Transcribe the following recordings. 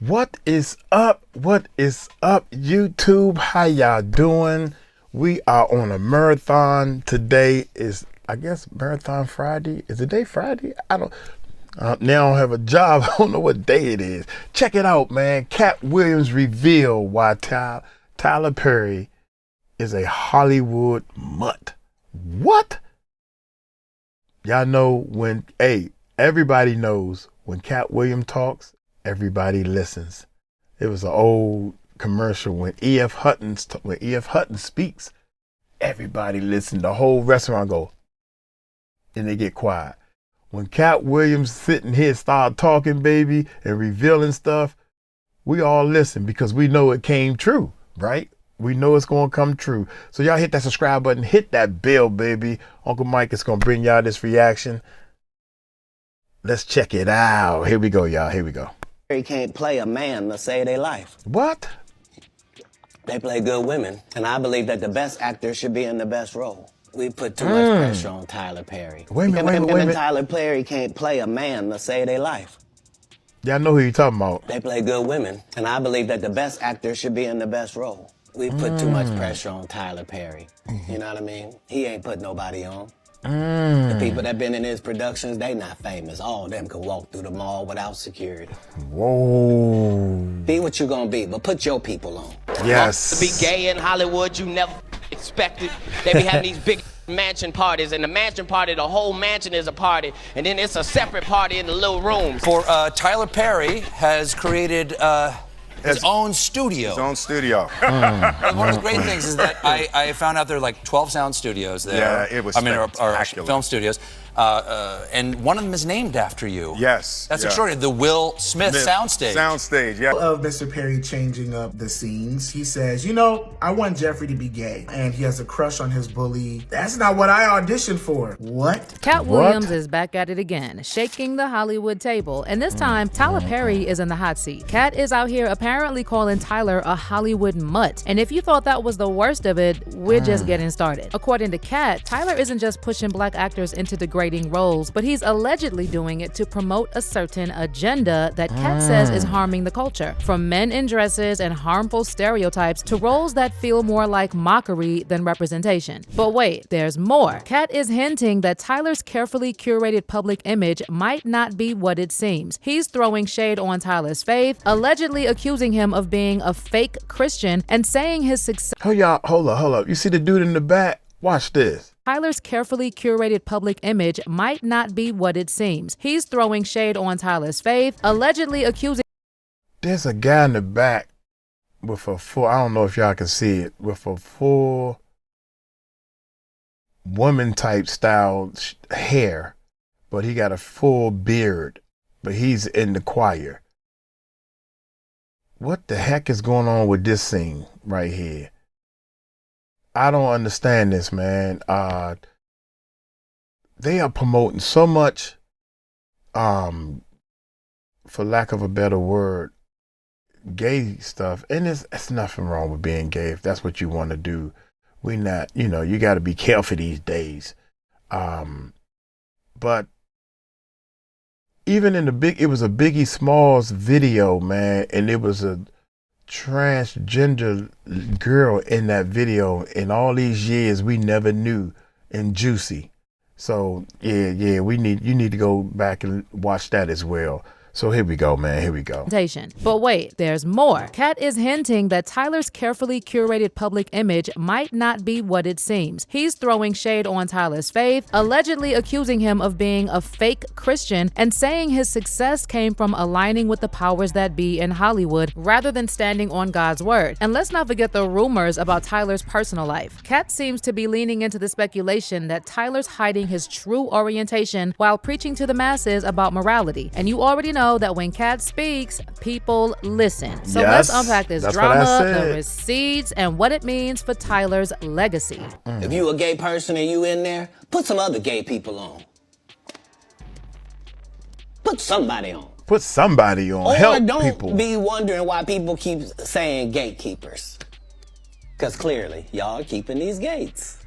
What is up? What is up, YouTube? How y'all doing? We are on a marathon. Today is, I guess, Marathon Friday. Is the day Friday? I don't. Now I don't have a job. I don't know what day it is. Check it out, man. Katt Williams revealed why Tyler Perry is a Hollywood mutt. What? Y'all know when, everybody knows when Katt Williams talks, everybody listens. It was an old commercial when E.F. Hutton speaks, everybody listens. The whole restaurant go, and they get quiet. When Katt Williams sitting here start talking, baby, and revealing stuff, we all listen because we know it came true, right? We know it's going to come true. So y'all hit that subscribe button, hit that bell, baby. Uncle Mike is going to bring y'all this reaction. Let's check it out. Here we go, y'all. Here we go. They can't play a man to save their life. What? They play good women, and I believe that the best actor should be in the best role. We put too much pressure on Tyler Perry. Wait a minute. Tyler Perry can't play a man to save their life. Y'all know who you talking about. They play good women, and I believe that the best actor should be in the best role. We put too much pressure on Tyler Perry. You know what I mean? He ain't put nobody on. The people that been in his productions, they not famous. All of them can walk through the mall without security. Whoa. Be what you gonna be, but put your people on. Yes. To be gay in Hollywood, you never expected. They be having these big mansion parties, and the mansion party, the whole mansion is a party, and then it's a separate party in the little rooms. For Tyler Perry has created his own studio. His own studio. One of the great things is that I found out there are like 12 sound studios there. Yeah, it was spectacular. Film studios. And one of them is named after you. Yes. That's extraordinary. The Will Smith soundstage. Soundstage, yeah. Of Mr. Perry changing up the scenes, he says, you know, I want Jeffrey to be gay, and he has a crush on his bully. That's not what I auditioned for. What? Katt Williams is back at it again, shaking the Hollywood table, and this time Tyler Perry is in the hot seat. Katt is out here apparently calling Tyler a Hollywood mutt, and if you thought that was the worst of it, we're just getting started. According to Katt, Tyler isn't just pushing black actors into degrading roles, but he's allegedly doing it to promote a certain agenda that Katt says is harming the culture. From men in dresses and harmful stereotypes to roles that feel more like mockery than representation. But wait, there's more. Katt is hinting that Tyler's carefully curated public image might not be what it seems. He's throwing shade on Tyler's faith, allegedly accusing him of being a fake Christian and saying his success. Oh, y'all, hold up. You see the dude in the back? Watch this. Tyler's carefully curated public image might not be what it seems. He's throwing shade on Tyler's faith, allegedly accusing. There's a guy in the back with a full, I don't know if y'all can see it, with a full woman type style hair, but he got a full beard, but he's in the choir. What the heck is going on with this scene right here? I don't understand this, man. They are promoting so much, for lack of a better word, gay stuff. And it's nothing wrong with being gay if that's what you want to do. We not, you got to be careful these days. But even in it was a Biggie Smalls video, man, and it was a transgender girl in that video. In all these years we never knew, and Juicy. So yeah, you need to go back and watch that as well. So here we go, man. Here we go. But wait, there's more. Katt is hinting that Tyler's carefully curated public image might not be what it seems. He's throwing shade on Tyler's faith, allegedly accusing him of being a fake Christian and saying his success came from aligning with the powers that be in Hollywood rather than standing on God's word. And let's not forget the rumors about Tyler's personal life. Katt seems to be leaning into the speculation that Tyler's hiding his true orientation while preaching to the masses about morality. And you already know that when Katt speaks, people listen. So let's unpack this drama, the receipts, and what it means for Tyler's legacy. If you a gay person and you in there, put some other gay people on. Put somebody on. Put somebody on. Or Help don't people. be wondering why people keep saying gatekeepers. Because clearly, y'all are keeping these gates.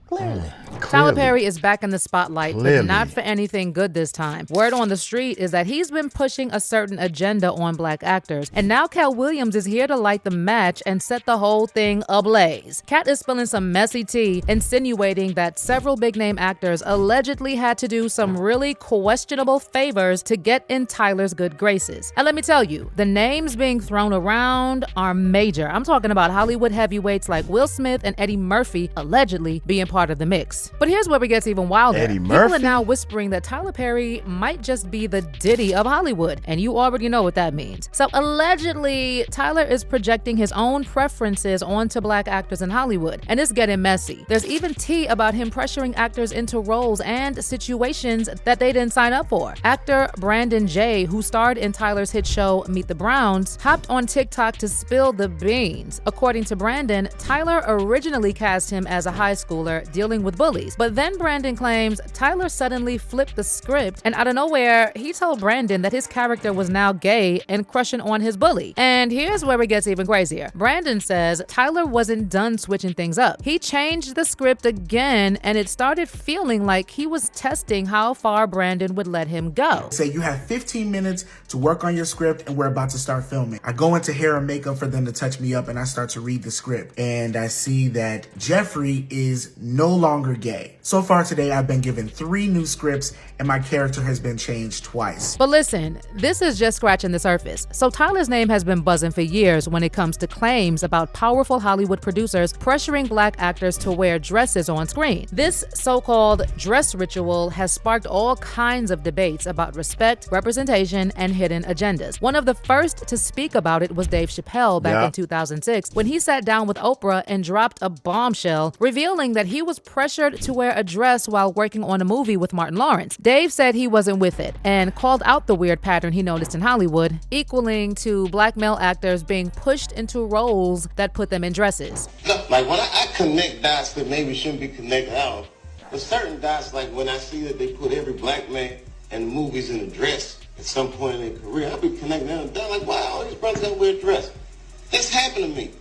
Clearly. Tyler Perry is back in the spotlight, but Clearly. not for anything good this time. Word on the street is that he's been pushing a certain agenda on black actors, and now Katt Williams is here to light the match and set the whole thing ablaze. Katt is spilling some messy tea, insinuating that several big-name actors allegedly had to do some really questionable favors to get in Tyler's good graces. And let me tell you, the names being thrown around are major. I'm talking about Hollywood heavyweights like Will Smith and Eddie Murphy allegedly being part of the mix. But here's where it gets even wilder. Eddie People Murphy? are now whispering that Tyler Perry might just be the Diddy of Hollywood, and you already know what that means. So allegedly, Tyler is projecting his own preferences onto black actors in Hollywood, and it's getting messy. There's even tea about him pressuring actors into roles and situations that they didn't sign up for. Actor Brandon Jay, who starred in Tyler's hit show Meet the Browns, hopped on TikTok to spill the beans. According to Brandon, Tyler originally cast him as a high schooler dealing with bullies, but then Brandon claims Tyler suddenly flipped the script, and out of nowhere, he told Brandon that his character was now gay and crushing on his bully. And here's where it gets even crazier. Brandon says Tyler wasn't done switching things up. He changed the script again, and it started feeling like he was testing how far Brandon would let him go. Say you have 15 minutes to work on your script and we're about to start filming. I go into hair and makeup for them to touch me up and I start to read the script. And I see that Jeffrey is no longer gay. So far today, I've been given 3 new scripts and my character has been changed twice. But listen, this is just scratching the surface. So Tyler's name has been buzzing for years when it comes to claims about powerful Hollywood producers pressuring black actors to wear dresses on screen. This so-called dress ritual has sparked all kinds of debates about respect, representation, and hidden agendas. One of the first to speak about it was Dave Chappelle back in 2006 when he sat down with Oprah and dropped a bombshell revealing that he was pressured to wear a dress while working on a movie with Martin Lawrence. Dave said he wasn't with it and called out the weird pattern he noticed in Hollywood, equaling to black male actors being pushed into roles that put them in dresses. Look, like when I connect dots that maybe shouldn't be connected out, but certain dots, like when I see that they put every black man in the movies in a dress at some point in their career, I'll be connecting them down like, wow, all these brothers gotta wear a dress. This happened to me.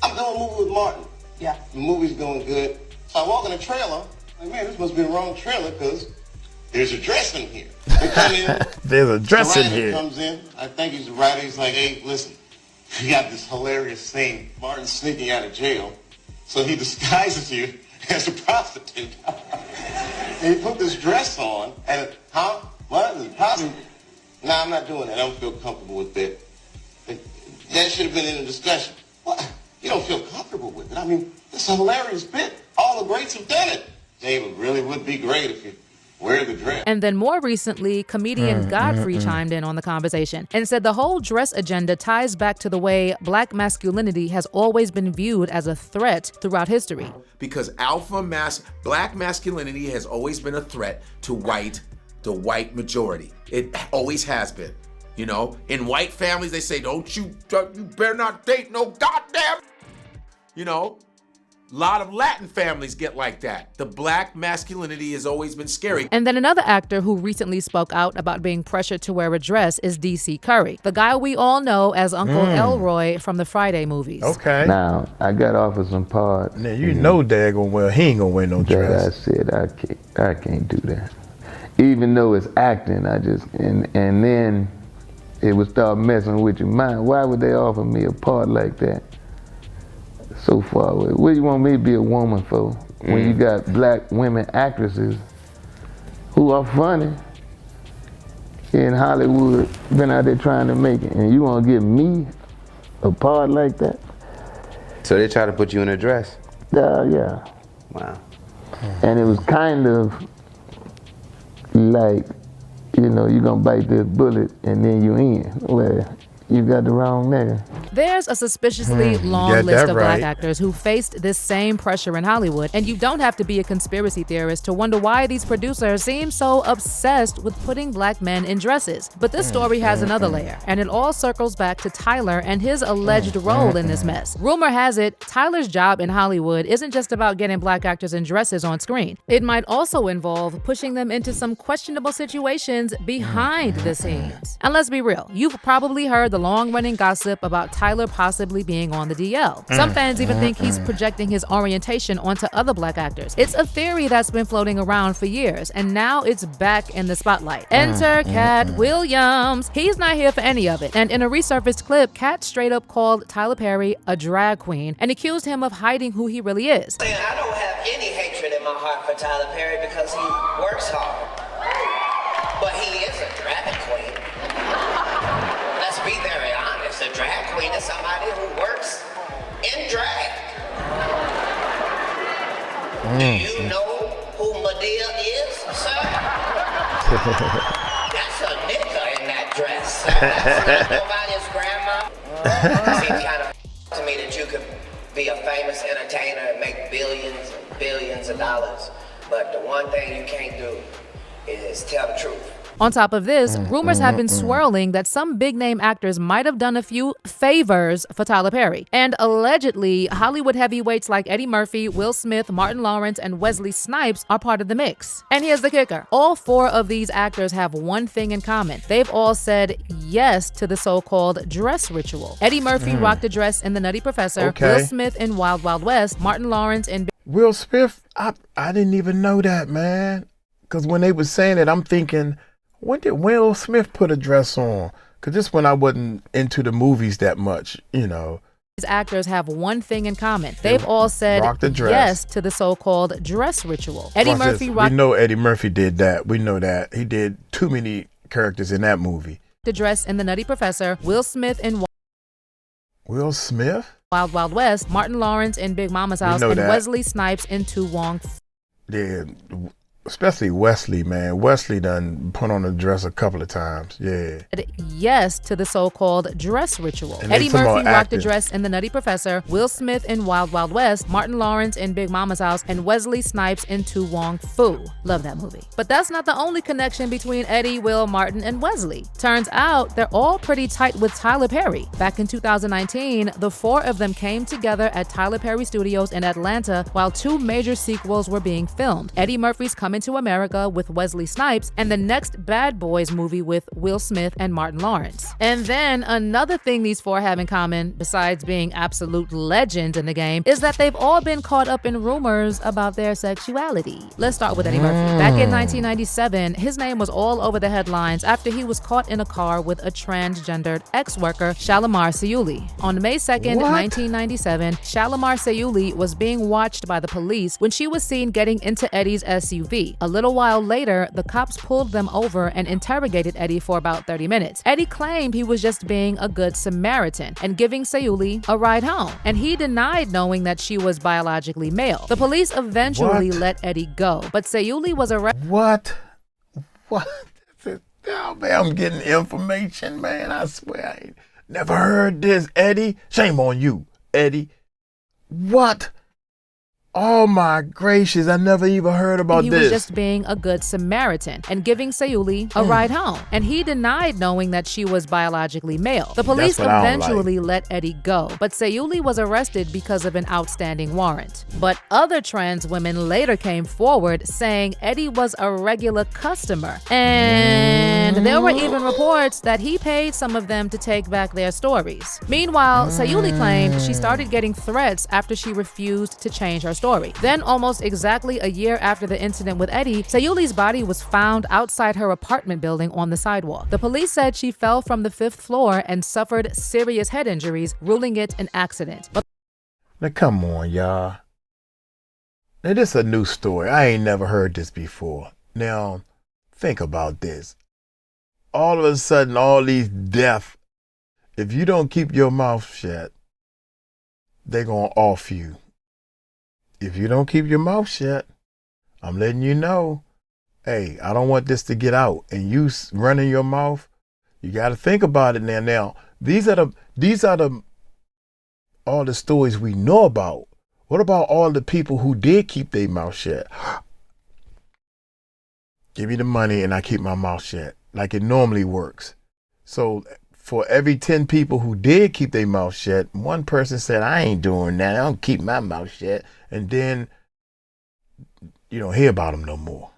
I'm doing a movie with Martin. Yeah. The movie's going good. So I walk in the trailer, like, man, this must be the wrong trailer because there's a dress in here. They come in. There's a dress the in writer here. Comes in. I think he's the writer. He's like, hey, listen, we got this hilarious scene. Martin's sneaking out of jail, so he disguises you as a prostitute. And he put this dress on, and what? Is it prostitute? Nah, I'm not doing that. I don't feel comfortable with that. That should have been in the discussion. What? You don't feel comfortable with it? I mean, it's a hilarious bit. All the greats have done it. Dave, it really would be great if you wear the dress. And then more recently, comedian Godfrey chimed in on the conversation and said the whole dress agenda ties back to the way black masculinity has always been viewed as a threat throughout history. Because black masculinity has always been a threat to the white majority. It always has been. You know, in white families, they say, you better not date no goddamn. You know, a lot of Latin families get like that. The black masculinity has always been scary. And then another actor who recently spoke out about being pressured to wear a dress is D.C. Curry, the guy we all know as Uncle Elroy from the Friday movies. Okay. Now, I got offered some parts. Now, you know daggone well he ain't gonna wear no dress. I said, I can't do that. Even though it's acting, and then it would start messing with your mind. Why would they offer me a part like that? So far away. What do you want me to be a woman for? When you got black women actresses who are funny in Hollywood, been out there trying to make it, and you want to give me a part like that? So they try to put you in a dress? Yeah. Wow. And it was kind of like, you know, you're gonna bite this bullet and then you in. Well, you got the wrong nigga. There's a suspiciously long list of black actors who faced this same pressure in Hollywood, and you don't have to be a conspiracy theorist to wonder why these producers seem so obsessed with putting black men in dresses. But this story has another layer, and it all circles back to Tyler and his alleged role in this mess. Rumor has it, Tyler's job in Hollywood isn't just about getting black actors in dresses on screen. It might also involve pushing them into some questionable situations behind the scenes. And let's be real, you've probably heard the the long-running gossip about Tyler possibly being on the DL. Some fans even think he's projecting his orientation onto other black actors. It's a theory that's been floating around for years, and now it's back in the spotlight. Enter Katt Williams. He's not here for any of it. And in a resurfaced clip, Katt straight up called Tyler Perry a drag queen and accused him of hiding who he really is. I don't have any hatred in my heart for Tyler Perry because he works hard. But he is a drag queen. Let's be very honest. A drag queen is somebody who works in drag. Do you know who Madea is, sir? That's a nigga in that dress, sir. That's not nobody's grandma. It seems kind of to me that you could be a famous entertainer and make billions and billions of dollars. But the one thing you can't do is tell the truth. On top of this, rumors have been swirling that some big-name actors might have done a few favors for Tyler Perry. And allegedly, Hollywood heavyweights like Eddie Murphy, Will Smith, Martin Lawrence, and Wesley Snipes are part of the mix. And here's the kicker. All four of these actors have one thing in common. They've all said yes to the so-called dress ritual. Eddie Murphy rocked a dress in The Nutty Professor, Will Smith in Wild Wild West, Martin Lawrence in... Will Smith, I didn't even know that, man. Because when they were saying it, I'm thinking... When did Will Smith put a dress on? Because this when I wasn't into the movies that much, you know. These actors have one thing in common. They've all said yes to the so-called dress ritual. Eddie Murphy rocked... We know Eddie Murphy did that. We know that. He did too many characters in that movie. The dress in The Nutty Professor, Will Smith in... Will Smith? Wild Wild West, Martin Lawrence in Big Mama's House, and Wesley Snipes in To Wong. Yeah. Especially Wesley, man. Wesley done put on a dress a couple of times. Yeah. Yes to the so-called dress ritual. Eddie Murphy rocked a dress in The Nutty Professor, Will Smith in Wild Wild West, Martin Lawrence in Big Mama's House, and Wesley Snipes in To Wong Fu. Love that movie. But that's not the only connection between Eddie, Will, Martin, and Wesley. Turns out they're all pretty tight with Tyler Perry. Back in 2019, the four of them came together at Tyler Perry Studios in Atlanta while two major sequels were being filmed. Eddie Murphy's Coming to America with Wesley Snipes, and the next Bad Boys movie with Will Smith and Martin Lawrence. And then another thing these four have in common, besides being absolute legends in the game, is that they've all been caught up in rumors about their sexuality. Let's start with Eddie Murphy. Back in 1997, his name was all over the headlines after he was caught in a car with a transgendered ex-worker, Shalimar Sayuli. On May 2nd, 1997, Shalimar Sayuli was being watched by the police when she was seen getting into Eddie's SUV. A little while later, the cops pulled them over and interrogated Eddie for about 30 minutes. Eddie claimed he was just being a good Samaritan and giving Sayuli a ride home, and he denied knowing that she was biologically male. The police eventually let Eddie go, but Sayuli was arrested. What? Oh, man, I'm getting information, man. I swear I ain't never heard this, Eddie. Shame on you, Eddie. What? Oh my gracious, I never even heard about this. He was just being a good Samaritan and giving Sayuli a ride home, and he denied knowing that she was biologically male. The police eventually let Eddie go, but Sayuli was arrested because of an outstanding warrant. But other trans women later came forward saying Eddie was a regular customer, and there were even reports that he paid some of them to take back their stories. Meanwhile, Sayuli claimed she started getting threats after she refused to change her story. Then, almost exactly a year after the incident with Eddie, Sayuli's body was found outside her apartment building on the sidewalk. The police said she fell from the 5th floor and suffered serious head injuries, ruling it an accident. Now, come on, y'all. Now, this is a new story. I ain't never heard this before. Now, think about this. All of a sudden, all these deaths, if you don't keep your mouth shut, they're going to off you. If you don't keep your mouth shut, I'm letting you know, hey, I don't want this to get out. And you running your mouth, you got to think about it now. Now, these are all the stories we know about. What about all the people who did keep their mouth shut? Give me the money and I keep my mouth shut, like it normally works. So for every 10 people who did keep their mouth shut, one person said, I ain't doing that. I don't keep my mouth shut. And then you don't hear about them no more.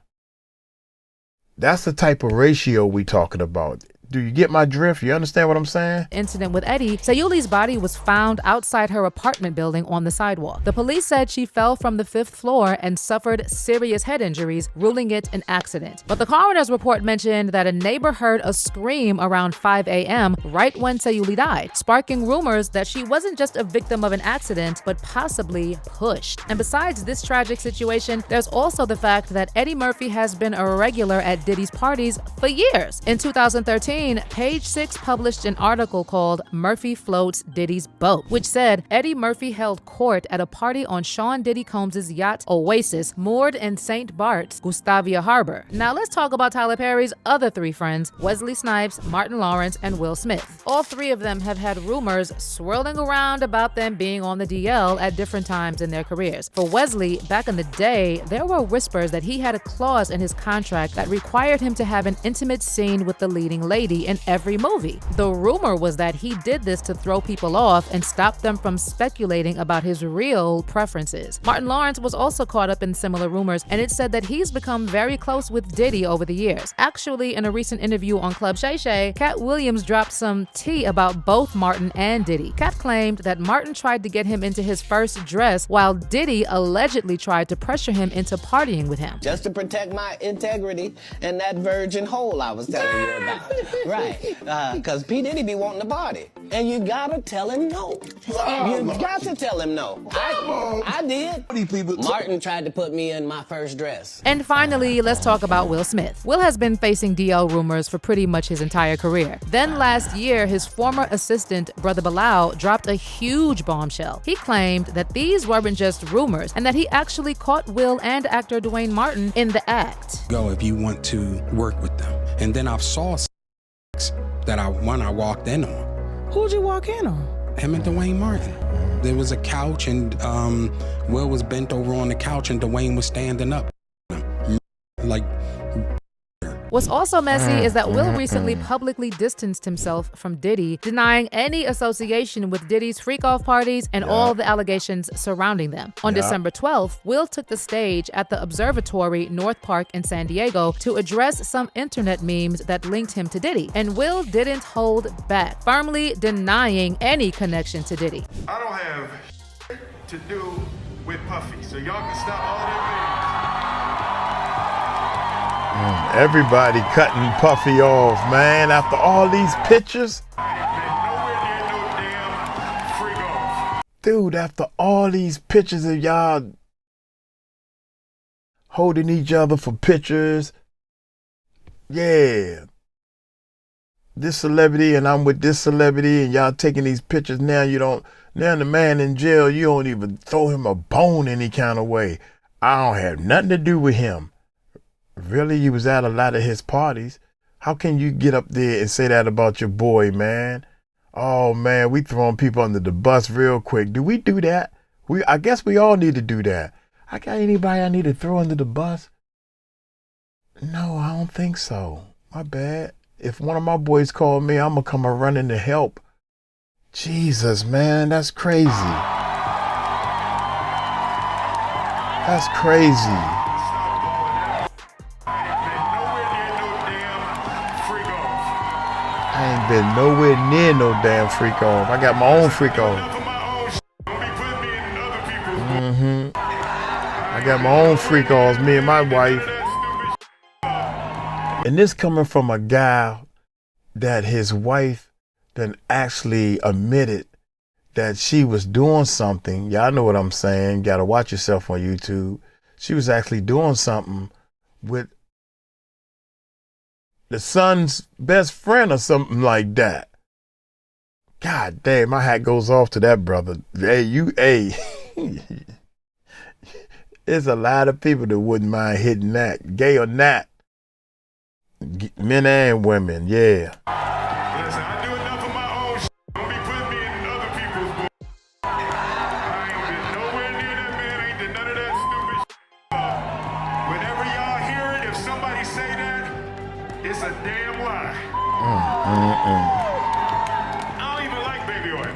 That's the type of ratio we talking about. Do you get my drift? You understand what I'm saying? Incident with Eddie, Sayuli's body was found outside her apartment building on the sidewalk. The police said she fell from the 5th floor and suffered serious head injuries, ruling it an accident. But the coroner's report mentioned that a neighbor heard a scream around 5 a.m. right when Sayuli died, sparking rumors that she wasn't just a victim of an accident, but possibly pushed. And besides this tragic situation, there's also the fact that Eddie Murphy has been a regular at Diddy's parties for years. In 2013, Page Six published an article called Murphy Floats Diddy's Boat, which said Eddie Murphy held court at a party on Sean Diddy Combs' yacht Oasis, moored in St. Bart's, Gustavia Harbor. Now let's talk about Tyler Perry's other 3 friends, Wesley Snipes, Martin Lawrence, and Will Smith. All 3 of them have had rumors swirling around about them being on the DL at different times in their careers. For Wesley, back in the day, there were whispers that he had a clause in his contract that required him to have an intimate scene with the leading lady in every movie. The rumor was that he did this to throw people off and stop them from speculating about his real preferences. Martin Lawrence was also caught up in similar rumors, and it said that he's become very close with Diddy over the years. Actually, in a recent interview on Club Shay Shay, Katt Williams dropped some tea about both Martin and Diddy. Katt claimed that Martin tried to get him into his first dress, while Diddy allegedly tried to pressure him into partying with him. Just to protect my integrity and that virgin hole I was telling you about. Right, because P. Diddy be wanting to party. And you gotta tell him no. You got to tell him no. I did. Martin tried to put me in my first dress. And finally, let's talk about Will Smith. Will has been facing DL rumors for pretty much his entire career. Then last year, his former assistant, Brother Bilal, dropped a huge bombshell. He claimed that these weren't just rumors and that he actually caught Will and actor Dwayne Martin in the act. Go if you want to work with them. And then I saw that I walked in on. Who'd you walk in on? Him and Dwayne Martin. There was a couch and Will was bent over on the couch and Dwayne was standing up. Like. What's also messy is that Will recently publicly distanced himself from Diddy, denying any association with Diddy's freak-off parties and all the allegations surrounding them. On December 12th, Will took the stage at the Observatory North Park in San Diego to address some internet memes that linked him to Diddy. And Will didn't hold back, firmly denying any connection to Diddy. I don't have to do with Puffy, so y'all can stop all that memes. Everybody cutting Puffy off, man. After all these pictures. Dude, after all these pictures of y'all holding each other for pictures. Yeah. This celebrity and I'm with this celebrity and y'all taking these pictures now. Now the man in jail, you don't even throw him a bone any kind of way. I don't have nothing to do with him. Really, you was at a lot of his parties. How can you get up there and say that about your boy, man? Oh, man, we throwing people under the bus real quick. Do we do that? I guess we all need to do that. I got anybody I need to throw under the bus? No, I don't think so. My bad. If one of my boys called me, I'm going to come running to help. Jesus, man, that's crazy. That's crazy. I ain't been nowhere near no damn freak off. I got my own freak off. I got my own freak offs, me and my wife. And this coming from a guy that his wife then actually admitted that she was doing something. Y'all know what I'm saying. Gotta watch yourself on YouTube. She was actually doing something with the son's best friend or something like that. God damn, my hat goes off to that brother. Hey. There's a lot of people that wouldn't mind hitting that, gay or not. Men and women, yeah. Listen, I do enough of my own shit. Don't be putting me in other people's bull. I ain't been nowhere near that man. I ain't did none of that stupid shit. Whenever y'all hear it, if somebody say that, it's a damn lie. I don't even like baby oil.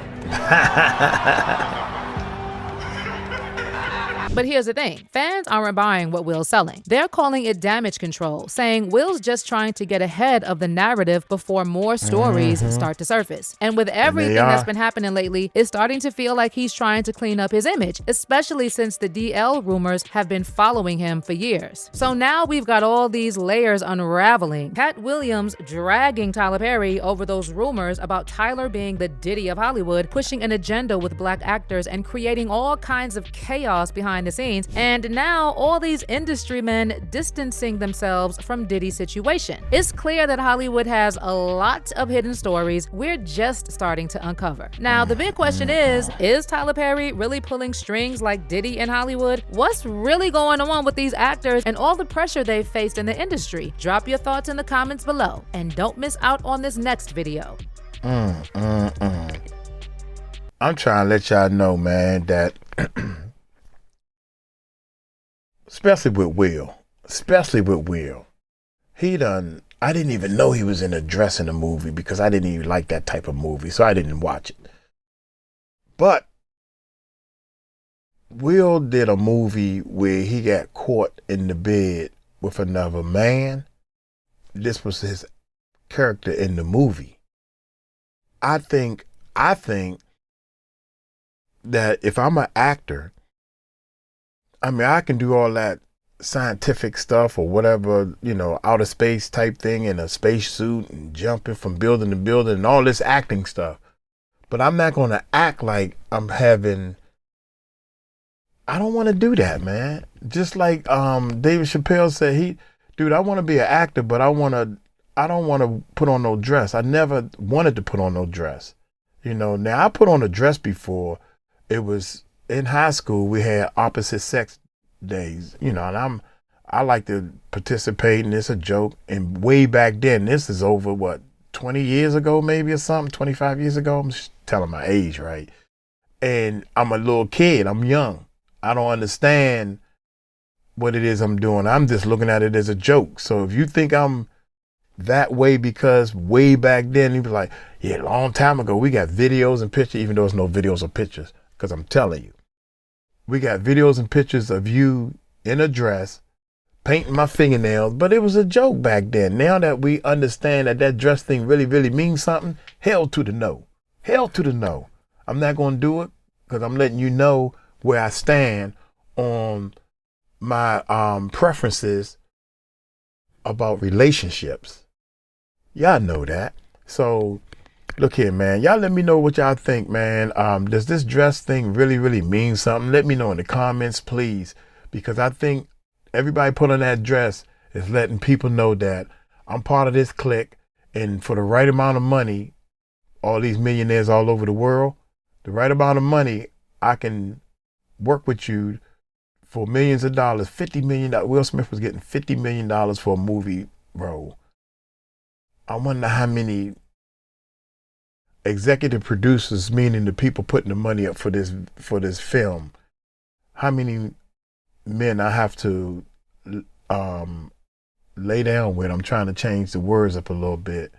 But here's the thing. Fans aren't buying what Will's selling. They're calling it damage control, saying Will's just trying to get ahead of the narrative before more stories start to surface. And with everything that's been happening lately, it's starting to feel like he's trying to clean up his image, especially since the DL rumors have been following him for years. So now we've got all these layers unraveling. Katt Williams dragging Tyler Perry over those rumors about Tyler being the Diddy of Hollywood, pushing an agenda with black actors and creating all kinds of chaos behind the scenes. And now all these industry men distancing themselves from Diddy's situation. It's clear that Hollywood has a lot of hidden stories we're just starting to uncover. Now, the big question is Tyler Perry really pulling strings like Diddy in Hollywood? What's really going on with these actors and all the pressure they've faced in the industry? Drop your thoughts in the comments below, and don't miss out on this next video. I'm trying to let y'all know, man, that especially with Will, I didn't even know he was in a dress in a movie because I didn't even like that type of movie, so I didn't watch it. But Will did a movie where he got caught in the bed with another man. This was his character in the movie. I think that if I'm an actor, I can do all that scientific stuff or whatever, outer space type thing in a spacesuit and jumping from building to building and all this acting stuff. But I'm not going to act like I don't want to do that, man. Just like David Chappelle said, I want to be an actor, but I don't want to put on no dress. I never wanted to put on no dress. Now I put on a dress before. It was in high school. We had opposite sex days, and I like to participate, and it's a joke. And way back then, this is over 20 years ago, maybe, or something, 25 years ago. I'm just telling my age, right? And I'm a little kid. I'm young. I don't understand what it is I'm doing. I'm just looking at it as a joke. So if you think I'm that way because way back then, you'd be like, yeah, a long time ago, we got videos and pictures, even though there's no videos or pictures, because I'm telling you, we got videos and pictures of you in a dress, painting my fingernails, but it was a joke back then. Now that we understand that dress thing really, really means something, hell to the no. Hell to the no. I'm not going to do it because I'm letting you know where I stand on my preferences about relationships. Y'all know that. So look here, man. Y'all let me know what y'all think, man. Does this dress thing really, really mean something? Let me know in the comments, please, because I think everybody put on that dress is letting people know that I'm part of this clique, and for the right amount of money, all these millionaires all over the world, the right amount of money, I can work with you for millions of dollars. $50 million. Will Smith was getting $50 million for a movie role. I wonder how many executive producers, meaning the people putting the money up for this film, how many men I have to lay down with. I'm trying to change the words up a little bit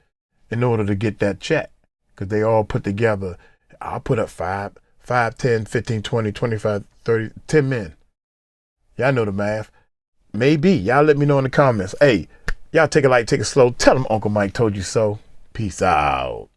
in order to get that check, because they all put together. I'll put up 5, 10, 15, 20, 25, 30, 10 men. Y'all know the math. Maybe. Y'all let me know in the comments. Hey, y'all take it light, take it slow. Tell them Uncle Mike told you so. Peace out.